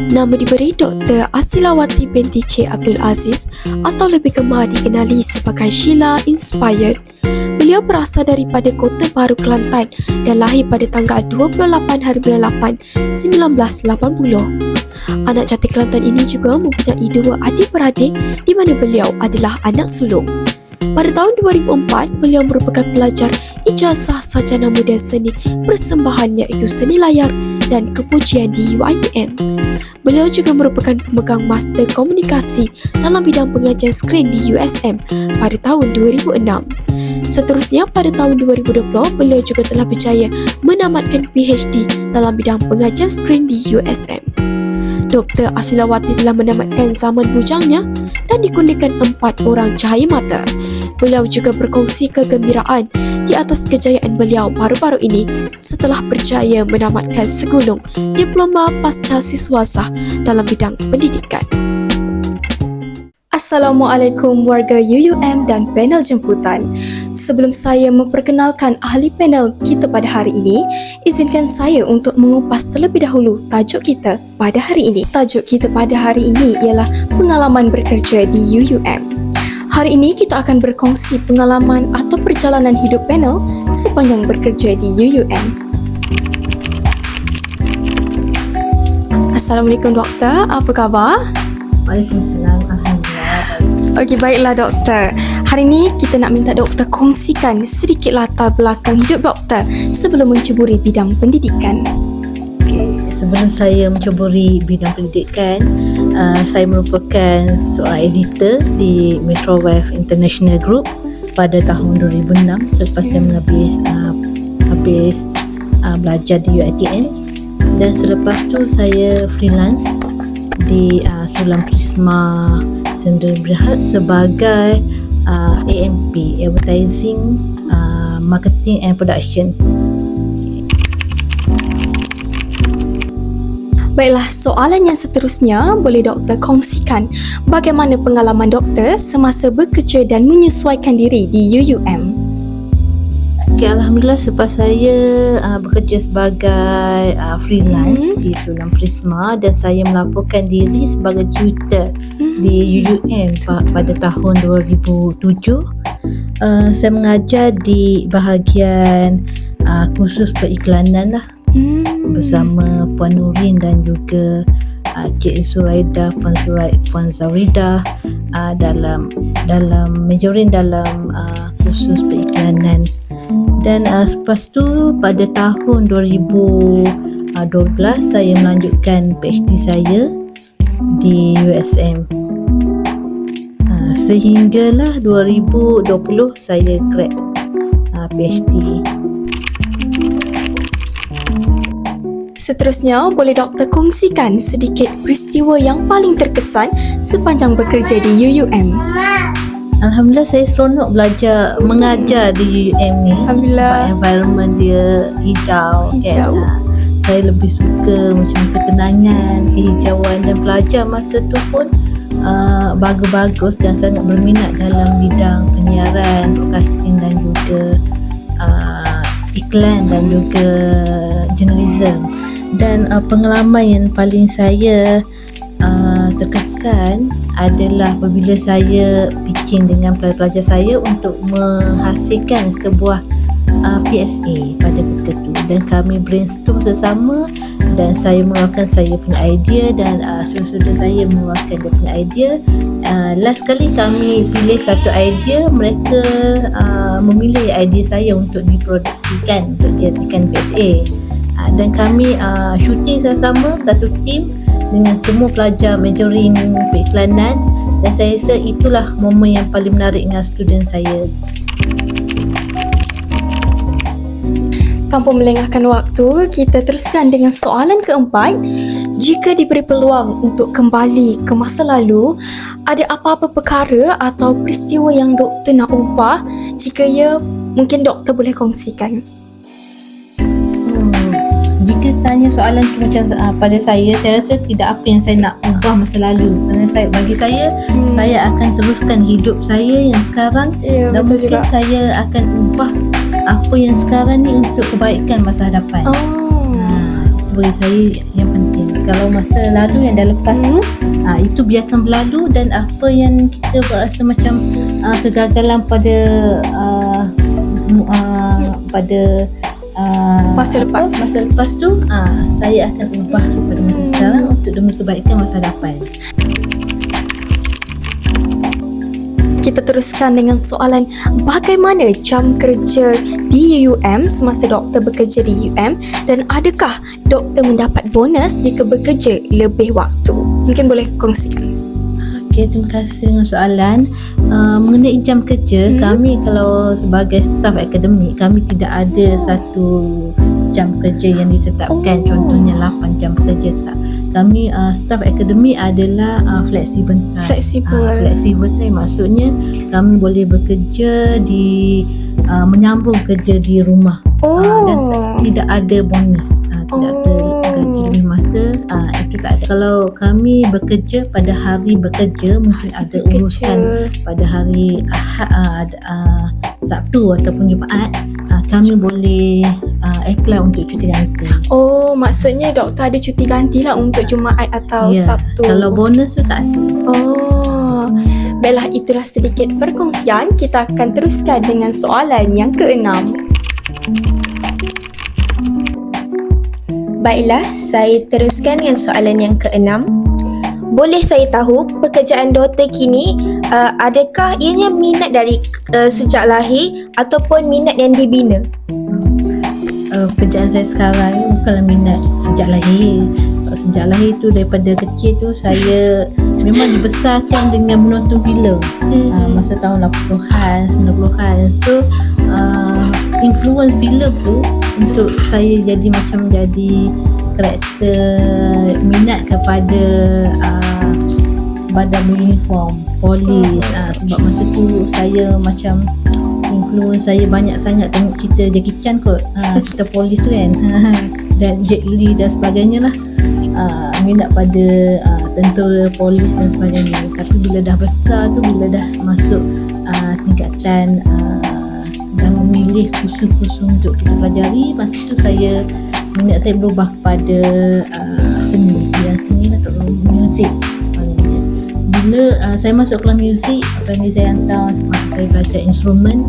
Nama diberi Dr. Asilawati binti Cik Abdul Aziz atau lebih gemar dikenali sebagai Sheila Inspired. Beliau berasal daripada Kota Baru, Kelantan dan lahir pada tanggal 28 hari bulan 8, 1980. Anak cantik Kelantan ini juga mempunyai 2 adik-beradik di mana beliau adalah anak sulung. Pada tahun 2004, beliau merupakan pelajar ijazah sarjana muda seni persembahan iaitu seni layar dan kepujian di UiTM. Beliau juga merupakan pemegang Master Komunikasi dalam bidang pengajian skrin di USM pada tahun 2006. Seterusnya, pada tahun 2020, beliau juga telah berjaya menamatkan PhD dalam bidang pengajian skrin di USM. Dr. Asilawati telah menamatkan zaman bujangnya dan dikurniakan 4 orang cahaya mata. Beliau juga berkongsi kegembiraan di atas kejayaan beliau baru-baru ini setelah berjaya menamatkan segulung diploma pasca siswasah dalam bidang pendidikan. Assalamualaikum warga UUM dan panel jemputan. Sebelum saya memperkenalkan ahli panel kita pada hari ini, izinkan saya untuk mengupas terlebih dahulu tajuk kita pada hari ini. Tajuk kita pada hari ini ialah pengalaman bekerja di UUM. Hari ini kita akan berkongsi pengalaman atau perjalanan hidup panel sepanjang bekerja di UUM. Assalamualaikum doktor, apa khabar? Waalaikumsalam. Alhamdulillah. Okey, baiklah doktor. Hari ini kita nak minta doktor kongsikan sedikit latar belakang hidup doktor sebelum menceburi bidang pendidikan. Okey, sebelum saya menceburi bidang pendidikan, saya merupakan seorang editor di Metro-Wave International Group pada tahun 2006 selepas saya habis belajar di UiTM, dan selepas tu saya freelance di Sulam Prisma Sdn Bhd sebagai AMP, Advertising, Marketing and Production. Baiklah, soalan yang seterusnya, boleh doktor kongsikan bagaimana pengalaman doktor semasa bekerja dan menyesuaikan diri di UUM? Okay, Alhamdulillah, selepas saya bekerja sebagai freelance di Sulam Prisma dan saya melaporkan diri sebagai tutor di UUM pada tahun 2007, saya mengajar di bahagian kursus periklanan lah, bersama Puan Nurin dan juga Cik Suraida, Puan Zawridah, dalam majorin dalam kursus periklanan. Dan selepas tu pada tahun 2012 saya melanjutkan PhD saya di USM, sehinggalah 2020 saya grad PhD. Seterusnya, boleh doktor kongsikan sedikit peristiwa yang paling terkesan sepanjang bekerja di UUM? Alhamdulillah, saya seronok mengajar di UUM ni. Alhamdulillah. Sebab environment dia hijau. Kan? Saya lebih suka macam ketenangan, kehijauan, dan pelajar masa tu pun bagus-bagus dan sangat berminat dalam bidang penyiaran, broadcasting dan juga iklan dan juga journalism. Dan pengalaman yang paling saya terkesan adalah apabila saya pitching dengan pelajar saya untuk menghasilkan sebuah PSA pada ketika itu, dan kami brainstorm bersama dan saya mengeluarkan saya punya idea dan saudara-saudara saya mengeluarkan dia punya idea. Last kali kami pilih satu idea, mereka memilih idea saya untuk diproduksikan, untuk dijadikan PSA. Dan kami shooting sama-sama satu tim dengan semua pelajar majoring periklanan, dan saya rasa itulah momen yang paling menarik dengan student saya. Tanpa melengahkan waktu, kita teruskan dengan soalan keempat. Jika diberi peluang untuk kembali ke masa lalu, ada apa-apa perkara atau peristiwa yang doktor nak ubah? Jika ya, mungkin doktor boleh kongsikan. Jika tanya soalan tu macam pada saya rasa tidak apa yang saya nak ubah masa lalu. Kerana bagi saya, saya akan teruskan hidup saya yang sekarang, dan mungkin juga saya akan ubah apa yang sekarang ni untuk kebaikan masa hadapan. Itu bagi saya yang penting. Kalau masa lalu yang dah lepas tu, itu biarkan berlalu, dan apa yang kita berasa macam kegagalan pada Masa lepas. masa lepas tu, saya akan ubah pada masa sekarang untuk demi kebaikan masa depan. Kita teruskan dengan soalan, bagaimana jam kerja di UUM semasa doktor bekerja di UUM, dan adakah doktor mendapat bonus jika bekerja lebih waktu? Mungkin boleh kongsikan. Okey, terima kasih dengan soalan. Mengenai jam kerja, kami kalau sebagai staf akademik, kami tidak ada satu jam kerja yang ditetapkan. Contohnya 8 jam kerja, tak. Kami staf akademik adalah fleksibel time. Fleksibel time maksudnya kami boleh bekerja di menyambung kerja di rumah. Dan tidak ada bonus, tidak ada gaji lebih masa, itu tak ada. Kalau kami bekerja pada hari bekerja, mungkin ada urusan pada hari Ahad, Sabtu ataupun Jumaat, kami boleh apply untuk cuti ganti. Maksudnya doktor ada cuti ganti lah untuk Jumaat atau Sabtu. Kalau bonus tu tak ada. Baiklah, itulah sedikit perkongsian. Kita akan teruskan dengan soalan yang ke-6. Baiklah, saya teruskan dengan soalan yang ke-6. Boleh saya tahu pekerjaan doktor kini, adakah ianya minat dari sejak lahir ataupun minat yang dibina? Pekerjaan saya sekarang ni bukanlah minat sejak lahir. Sejak lahir tu, daripada kecil tu saya memang dibesarkan dengan menonton filem masa tahun 80-an, 90-an. So influence filem tu untuk saya jadi karakter minat kepada badan beruniform polis. Sebab masa tu saya macam influence saya banyak sangat tengok cerita Jackie Chan kot, cerita polis tu kan, dan Jet Li dan sebagainya lah. Minat pada tentera, polis dan sebagainya. Tapi bila dah besar tu, bila dah masuk tingkatan dan memilih kursus-kursus untuk kita pelajari, masa tu minat saya berubah kepada seni, bidang seni lah, muzik. Bila saya masuk kelas muzik, family saya hantar saya belajar instrumen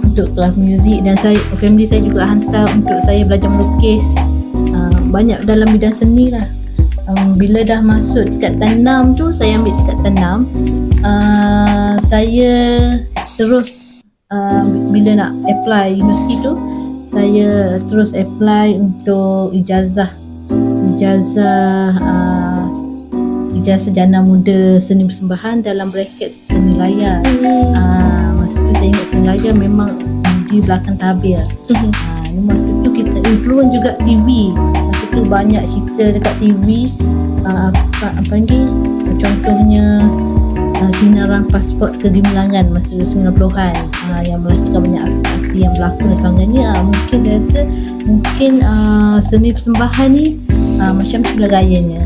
untuk kelas muzik, dan family saya juga hantar untuk saya belajar melukis. Banyak dalam bidang seni lah. Bila dah masuk tingkatan 6 tu, saya ambil tingkatan 6, saya terus bila nak apply universiti tu, saya terus apply untuk ijazah jana muda seni persembahan dalam bracket seni layar. Masa tu saya ingat seni layar memang di belakang tabir. Masa tu kita influence juga TV. Masa tu banyak cerita dekat TV, contohnya sinaran pasport kegemilangan masa 90-an, yang melahirkan banyak artis yang berlakon dan sebagainya. Mungkin saya rasa seni persembahan ni macam tu lah gayanya.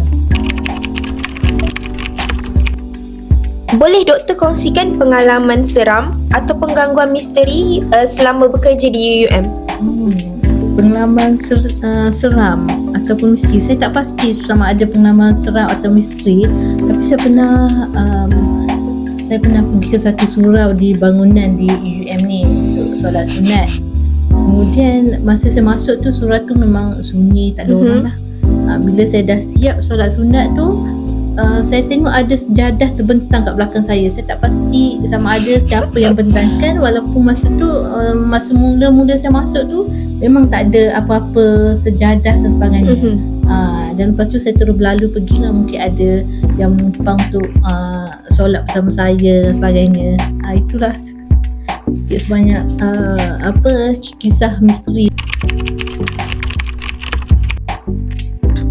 Boleh doktor kongsikan pengalaman seram atau penggangguan misteri selama bekerja di UUM? Pengalaman seram ataupun misteri, saya tak pasti sama ada pengalaman seram atau misteri. Tapi saya pernah pergi ke satu surau di bangunan di UUM ni untuk solat sunat. Kemudian masa saya masuk tu, surau tu memang sunyi, tak ada orang lah. Bila saya dah siap solat sunat tu, saya tengok ada sejadah terbentang kat belakang saya. Saya tak pasti sama ada siapa yang bentangkan, walaupun masa tu masa mula-mula saya masuk tu memang tak ada apa-apa sejadah dan sebagainya. Dan lepas tu saya terus berlalu pergi lah, mungkin ada yang menumpang untuk solat bersama saya dan sebagainya. Itulah banyak kisah misteri.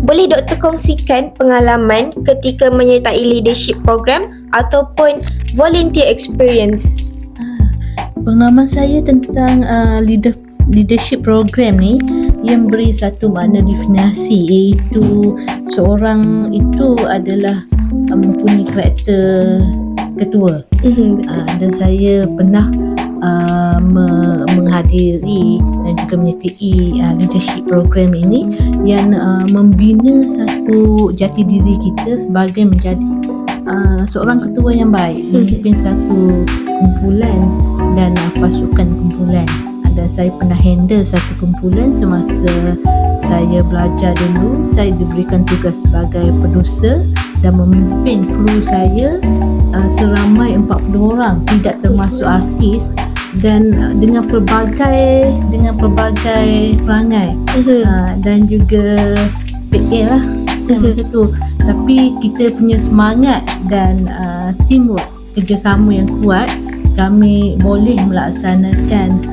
Boleh doktor kongsikan pengalaman ketika menyertai leadership program ataupun volunteer experience? Pengalaman saya tentang leadership program ni yang beri satu makna definisi, iaitu seorang itu adalah mempunyai karakter ketua. Dan saya pernah menghadiri dan juga menyertai leadership program ini yang membina satu jati diri kita sebagai menjadi seorang ketua yang baik, memimpin satu kumpulan dan pasukan kumpulan. Dan saya pernah handle satu kumpulan semasa saya belajar dulu. Saya diberikan tugas sebagai producer dan memimpin kru saya seramai 40 orang, tidak termasuk artis, dan dengan pelbagai perangai dan juga PA lah masa tu. Tapi kita punya semangat dan teamwork, kerjasama yang kuat, kami boleh melaksanakan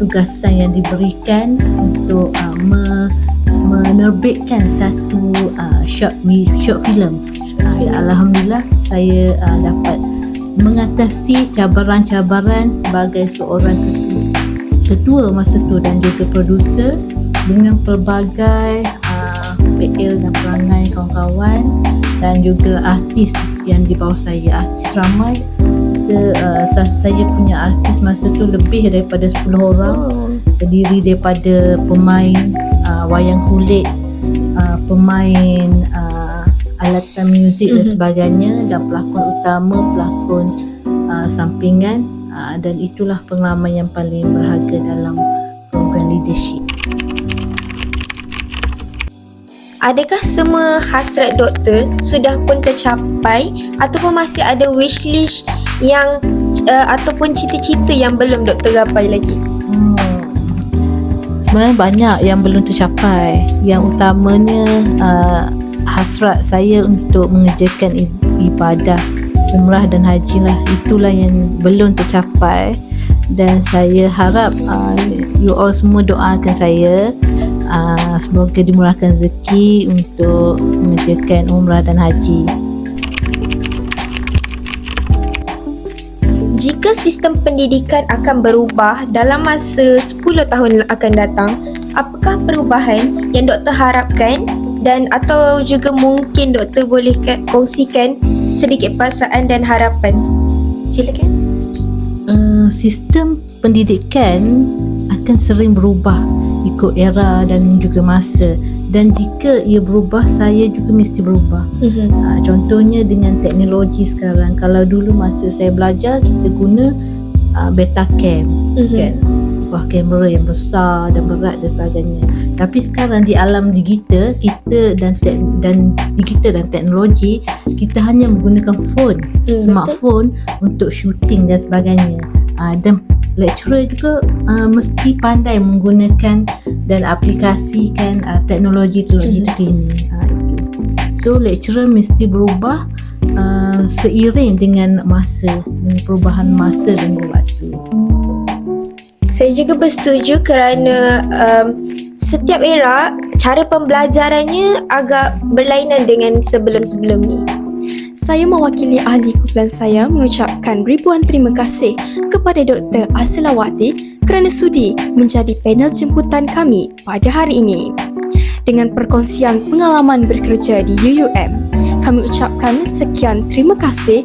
tugasan yang diberikan untuk menerbitkan satu short film. Alhamdulillah saya dapat mengatasi cabaran-cabaran sebagai seorang ketua masa tu dan juga producer dengan pelbagai PL dan perangai kawan-kawan dan juga artis yang di bawah saya. Artis ramai. Saya punya artis masa tu lebih daripada 10 orang, terdiri daripada pemain wayang kulit, pemain alatan muzik dan sebagainya, dan pelakon utama, pelakon sampingan, dan itulah pengalaman yang paling berharga dalam program leadership. Adakah semua hasrat doktor sudah pun tercapai ataupun masih ada wishlist yang ataupun cita-cita yang belum doktor gapai lagi? Sebenarnya banyak yang belum tercapai. Yang utamanya hasrat saya untuk mengerjakan ibadah umrah dan haji lah. Itulah yang belum tercapai, dan saya harap you all semua doakan saya semoga dimurahkan rezeki untuk mengerjakan umrah dan haji. Jika sistem pendidikan akan berubah dalam masa 10 tahun akan datang, apakah perubahan yang doktor harapkan, dan atau juga mungkin doktor boleh kongsikan sedikit perasaan dan harapan? Silakan. Sistem pendidikan akan sering berubah ikut era dan juga masa, dan jika ia berubah, saya juga mesti berubah. Contohnya dengan teknologi sekarang. Kalau dulu masa saya belajar, kita guna Betacam, kan, sebuah kamera yang besar dan berat dan sebagainya. Tapi sekarang di alam digital, kita dan digital dan teknologi, kita hanya menggunakan phone, smartphone untuk shooting dan sebagainya. Dan lecturer juga mesti pandai menggunakan dan aplikasikan teknologi terkini. So lecturer mesti berubah seiring dengan masa, dengan perubahan masa dan waktu. Saya juga bersetuju kerana setiap era cara pembelajarannya agak berlainan dengan sebelum-sebelum ni. Saya mewakili ahli kumpulan saya mengucapkan ribuan terima kasih kepada Dr. Asilawati kerana sudi menjadi panel jemputan kami pada hari ini. Dengan perkongsian pengalaman bekerja di UUM, kami ucapkan sekian terima kasih